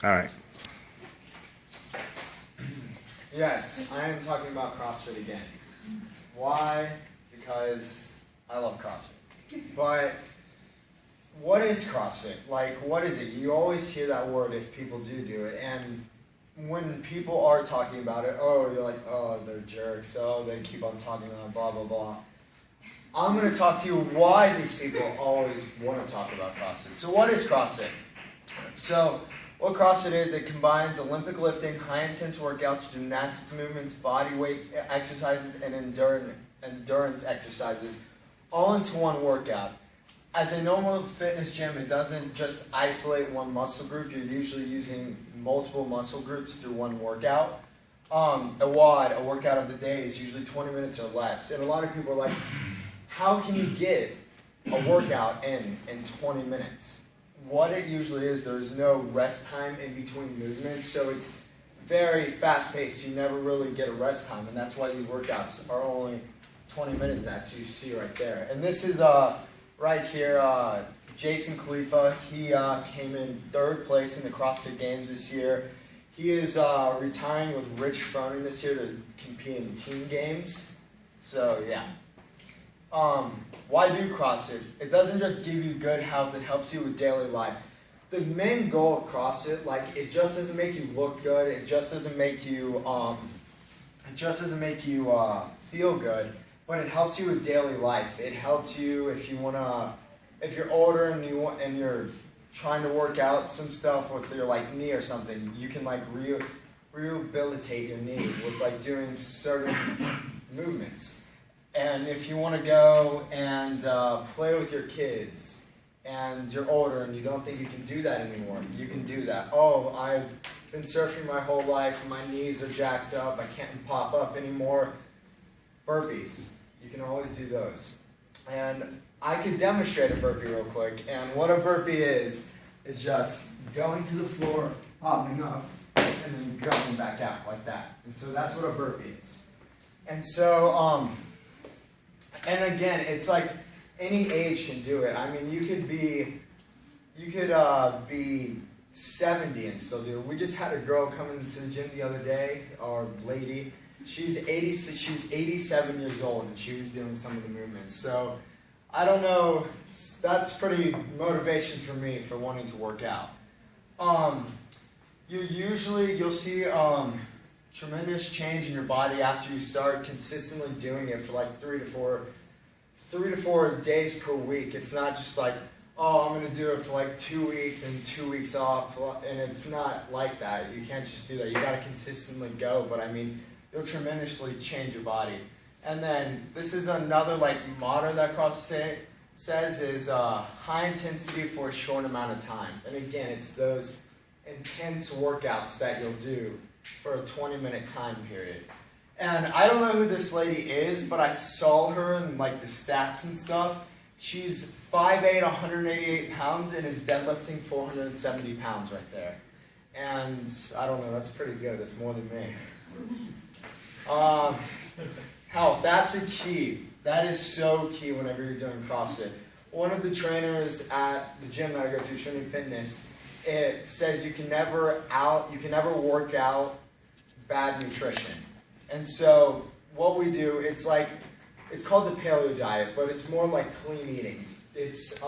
All right. Yes, I am talking about CrossFit again. Why? Because I love CrossFit. But what is CrossFit? Like, what is it? You always hear that word if people do it. And when people are talking about it, oh, you're like, oh, they're jerks. Oh, they keep on talking about blah, blah, blah. I'm going to talk to you why these people always want to talk about CrossFit. So what is CrossFit? So what CrossFit is, it combines Olympic lifting, high-intense workouts, gymnastics movements, body weight exercises, and endurance exercises all into one workout. As a normal fitness gym, it doesn't just isolate one muscle group. You're usually using multiple muscle groups through one workout. A WOD, a workout of the day, is usually 20 minutes or less. And a lot of people are like, how can you get a workout in 20 minutes? What it usually is, there's no rest time in between movements, so it's very fast-paced. You never really get a rest time, and that's why these workouts are only 20 minutes, as you see right there. And this is right here, Jason Khalifa. He came in 3rd place in the CrossFit Games this year. He is retiring with Rich Froning this year to compete in team games. So yeah. Why do CrossFit? It doesn't just give you good health, it helps you with daily life. The main goal of CrossFit, like, it just doesn't make you look good, it just doesn't make you feel good, but it helps you with daily life. It helps you if you're older and you're trying to work out some stuff with your like knee or something, you can like rehabilitate your knee with like doing certain movements. And if you want to go and play with your kids and you're older and you don't think you can do that anymore, you can do that. Oh, I've been surfing my whole life, my knees are jacked up, I can't pop up anymore. Burpees, you can always do those. And I could demonstrate a burpee real quick, and what a burpee is just going to the floor, popping up, and then going back out like that. And so that's what a burpee is. And so, and again, it's like any age can do it. I mean, you could be 70 and still do it. We just had a girl come into the gym the other day, our lady. She's 87 years old, and she was doing some of the movements. So I don't know. That's pretty motivation for me for wanting to work out. You'll see tremendous change in your body after you start consistently doing it for like 3 to 4 days per week. It's not just like, oh, I'm going to do it for like 2 weeks and 2 weeks off, and it's not like that. You can't just do that. You got to consistently go, but I mean, you'll tremendously change your body. And then this is another like motto that CrossFit says is high intensity for a short amount of time. And again, it's those intense workouts that you'll do for a 20-minute time period. And I don't know who this lady is, but I saw her in like the stats and stuff. She's 5'8", 188 pounds, and is deadlifting 470 pounds right there. And I don't know, that's pretty good. That's more than me. Health, that's a key. That is so key whenever you're doing CrossFit. One of the trainers at the gym that I go to, Trinity Fitness, it says you can never work out bad nutrition. And so what we do, it's called the paleo diet, but it's more like clean eating. It's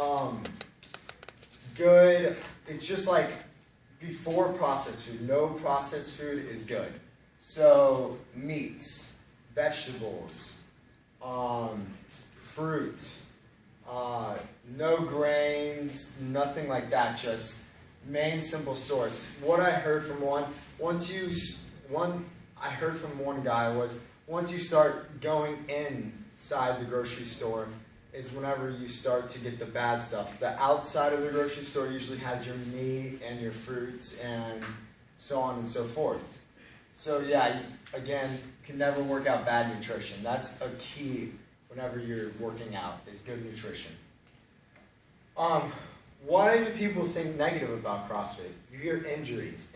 good. It's just like before processed food. No processed food is good. So meats, vegetables, fruits, no grains, nothing like that. Just main simple source. What I heard from one guy was, once you start going inside the grocery store is whenever you start to get the bad stuff. The outside of the grocery store usually has your meat and your fruits and so on and so forth. So yeah, again, you can never work out bad nutrition. That's a key whenever you're working out, is good nutrition. Why do people think negative about CrossFit? You hear injuries.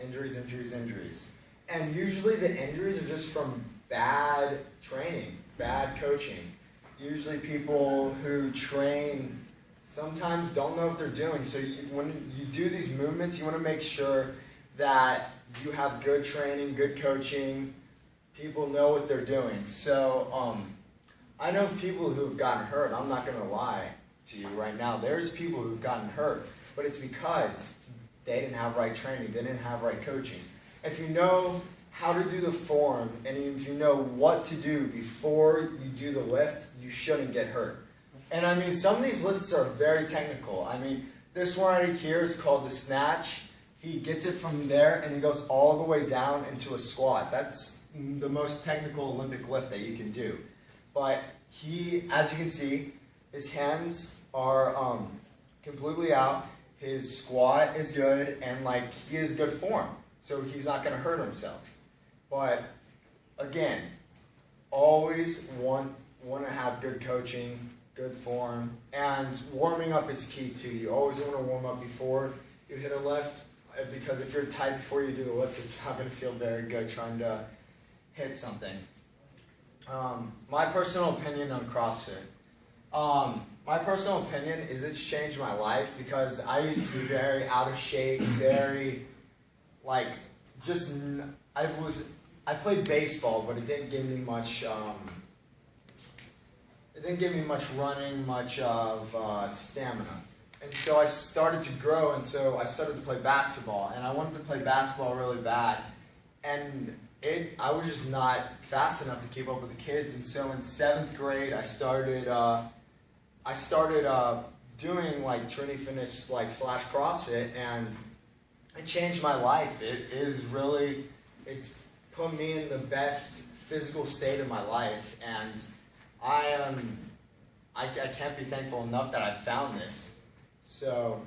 And usually the injuries are just from bad training, bad coaching. Usually people who train sometimes don't know what they're doing. So when you do these movements, you want to make sure that you have good training, good coaching, people know what they're doing. So I know people who've gotten hurt. I'm not going to lie to you right now. There's people who've gotten hurt, but it's because they didn't have right training, they didn't have right coaching. If you know how to do the form, and if you know what to do before you do the lift, you shouldn't get hurt. And I mean, some of these lifts are very technical. I mean, this one right here is called the snatch. He gets it from there and he goes all the way down into a squat. That's the most technical Olympic lift that you can do. But he, as you can see, his hands are completely out. His squat is good, and like he is good form, so he's not going to hurt himself. But again, always want to have good coaching, good form, and warming up is key too. You always want to warm up before you hit a lift, because if you're tight before you do the lift, it's not going to feel very good trying to hit something. My personal opinion on CrossFit. My personal opinion is it's changed my life, because I used to be very out of shape, very, like, just, I played baseball, but it didn't give me much, running, much of stamina. And so I started to grow, and so I started to play basketball, and I wanted to play basketball really bad, and I was just not fast enough to keep up with the kids. And so in 7th grade, I started doing like Trinity Fitness / CrossFit, and it changed my life. It's put me in the best physical state of my life, and I can't be thankful enough that I found this. So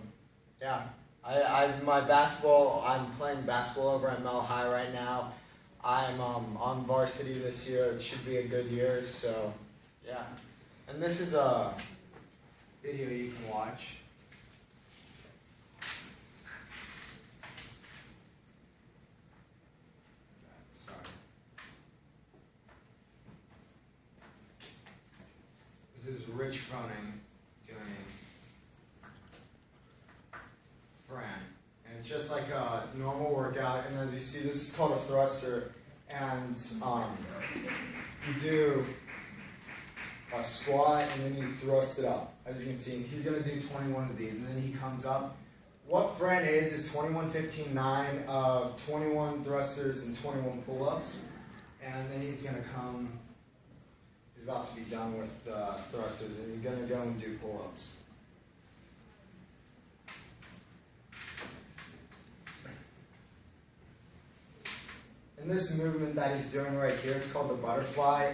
yeah, I'm playing basketball over at Mel High right now. I'm on varsity this year. It should be a good year. So yeah, and this is a video you can watch. Sorry. This is Rich Froning doing Fran. And it's just like a normal workout. And as you see, this is called a thruster. And you do a squat, and then you thrust it up. As you can see, he's going to do 21 of these, and then he comes up. What Fran is 21-15-9 of 21 thrusters and 21 pull-ups. And then he's going to come, he's about to be done with thrusters, and you're going to go and do pull-ups. And this movement that he's doing right here, it's called the butterfly.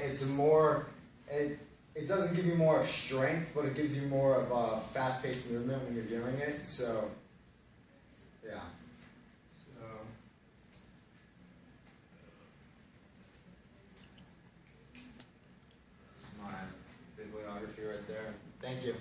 It doesn't give you more of strength, but it gives you more of a fast-paced movement when you're doing it. So, yeah. So, this is my bibliography right there. Thank you.